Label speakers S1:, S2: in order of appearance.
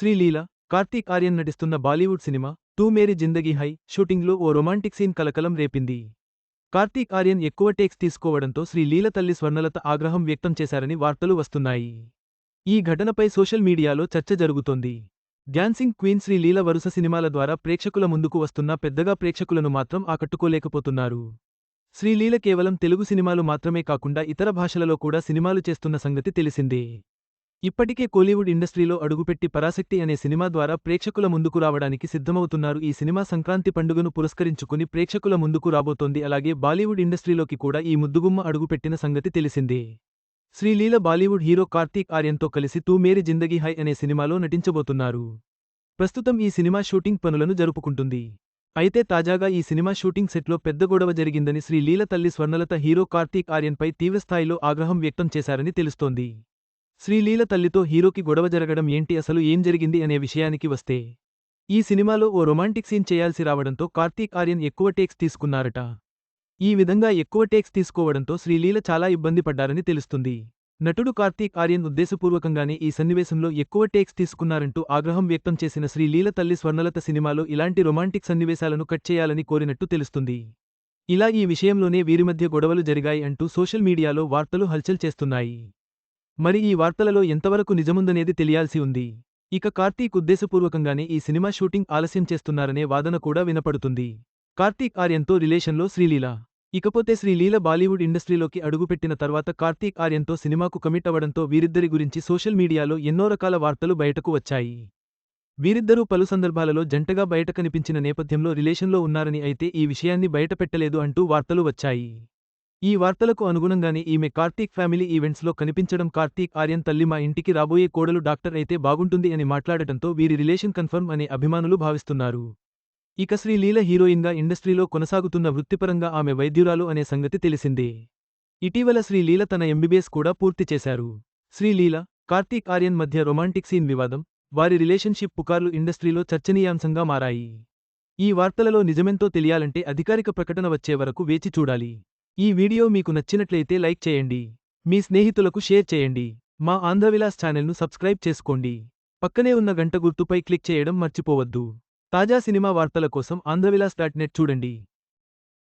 S1: శ్రీలీల, కార్తీక్ ఆర్యన్ నటిస్తున్న బాలీవుడ్ సినిమా తూ మేరీ జిందగీ హై షూటింగ్లో ఓ రొమాంటిక్ సీన్ కలకలం రేపింది. కార్తీక్ ఆర్యన్ ఎక్కువ టేక్స్ తీసుకోవడంతో శ్రీలీల తల్లి స్వర్ణలత ఆగ్రహం వ్యక్తం చేశారని వార్తలు వస్తున్నాయి. ఈ ఘటనపై సోషల్ మీడియాలో చర్చ జరుగుతోంది. డ్యాన్సింగ్ క్వీన్ శ్రీలీల వరుస సినిమాల ద్వారా ప్రేక్షకుల ముందుకు వస్తున్నా పెద్దగా ప్రేక్షకులను మాత్రం ఆకట్టుకోలేకపోతున్నారు. శ్రీలీల కేవలం తెలుగు సినిమాలు మాత్రమే కాకుండా ఇతర భాషలలో కూడా సినిమాలు చేస్తున్న సంగతి తెలిసిందే. ఇప్పటికే కోలీవుడ్ ఇండస్ట్రీలో అడుగుపెట్టి పరాశక్తి అనే సినిమా ద్వారా ప్రేక్షకుల ముందుకు రావడానికి సిద్ధమవుతున్నారు. ఈ సినిమా సంక్రాంతి పండుగను పురస్కరించుకుని ప్రేక్షకుల ముందుకు రాబోతోంది. అలాగే బాలీవుడ్ ఇండస్ట్రీలోకి కూడా ఈ ముద్దుగుమ్మ అడుగుపెట్టిన సంగతి తెలిసిందే. శ్రీలీల బాలీవుడ్ హీరో కార్తీక్ ఆర్యన్తో కలిసి తూ మేరీ జిందగీ హై అనే సినిమాలో నటించబోతున్నారు. ప్రస్తుతం ఈ సినిమా షూటింగ్ పనులను జరుపుకుంటుంది. అయితే తాజాగా ఈ సినిమా షూటింగ్ సెట్లో పెద్ద గొడవ జరిగిందని శ్రీలీల తల్లి స్వర్ణలత హీరో కార్తీక్ ఆర్యన్పై తీవ్రస్థాయిలో ఆగ్రహం వ్యక్తం చేశారని తెలుస్తోంది. శ్రీలీల తల్లితో హీరోకి గొడవ జరగడం ఏంటి, అసలు ఏం జరిగింది అనే విషయానికి వస్తే, ఈ సినిమాలో ఓ రొమాంటిక్ సీన్ చేయాల్సి రావడంతో కార్తీక్ ఆర్యన్ ఎక్కువ టేక్స్ తీసుకున్నారట. ఈ విధంగా ఎక్కువ టేక్స్ తీసుకోవడంతో శ్రీలీల చాలా ఇబ్బంది పడ్డారని తెలుస్తుంది. నటుడు కార్తీక్ ఆర్యన్ ఉద్దేశపూర్వకంగానే ఈ సన్నివేశంలో ఎక్కువ టేక్స్ తీసుకున్నారంటూ ఆగ్రహం వ్యక్తం చేసిన శ్రీలీల తల్లి స్వర్ణలత సినిమాలో ఇలాంటి రొమాంటిక్ సన్నివేశాలను కట్ చేయాలని కోరినట్టు తెలుస్తుంది. ఇలా ఈ విషయంలోనే వీరి మధ్య గొడవలు జరిగాయి అంటూ సోషల్ మీడియాలో వార్తలు హల్చల్ చేస్తున్నాయి. మరి ఈ వార్తలలో ఎంతవరకు నిజముందనేది తెలియాల్సి ఉంది. ఇక కార్తీక్ ఉద్దేశపూర్వకంగానే ఈ సినిమా షూటింగ్ ఆలస్యం చేస్తున్నారనే వాదన కూడా వినపడుతుంది. కార్తీక్ ఆర్యన్తో రిలేషన్లో శ్రీలీల. ఇకపోతే శ్రీలీల బాలీవుడ్ ఇండస్ట్రీలోకి అడుగుపెట్టిన తర్వాత కార్తీక్ ఆర్యన్తో సినిమాకు కమిట్ అవ్వడంతో వీరిద్దరి గురించి సోషల్ మీడియాలో ఎన్నో రకాల వార్తలు బయటకు వచ్చాయి. వీరిద్దరూ పలు సందర్భాలలో జంటగా బయట కనిపించిన నేపథ్యంలో రిలేషన్లో ఉన్నారని, అయితే ఈ విషయాన్ని బయటపెట్టలేదు అంటూ వార్తలు వచ్చాయి. ఈ వార్తలకు అనుగుణంగానే ఈమె కార్తీక్ ఫ్యామిలీ ఈవెంట్స్లో కనిపించడం, కార్తీక్ ఆర్యన్ తల్లి మా ఇంటికి రాబోయే కోడలు డాక్టర్ అయితే బాగుంటుంది అని మాట్లాడటంతో వీరి రిలేషన్ కన్ఫర్మ్ అని అభిమానులు భావిస్తున్నారు. ఇక శ్రీలీల హీరోయిన్గా ఇండస్ట్రీలో కొనసాగుతున్న వృత్తిపరంగా ఆమె వైద్యురాలు అనే సంగతి తెలిసిందే. ఇటీవల శ్రీలీల తన ఎంబీబీఎస్ కూడా పూర్తి చేశారు. శ్రీలీల, కార్తీక్ ఆర్యన్ మధ్య రొమాంటిక్ సీన్ వివాదం, వారి రిలేషన్షిప్ పుకార్లు ఇండస్ట్రీలో చర్చనీయాంశంగా మారాయి. ఈ వార్తలలో నిజమెంతో తెలియాలంటే అధికారిక ప్రకటన వచ్చే వరకు వేచి చూడాలి. ఈ వీడియో మీకు నచ్చినట్లయితే లైక్ చేయండి. మీ స్నేహితులకు షేర్ చేయండి. మా ఆంధ్రవిలాస్ ఛానల్ను సబ్స్క్రైబ్ చేసుకోండి. పక్కనే ఉన్న గంట గుర్తుపై క్లిక్ చేయడం మర్చిపోవద్దు. తాజా సినిమా వార్తల కోసం ఆంధ్రవిలాస్.net చూడండి.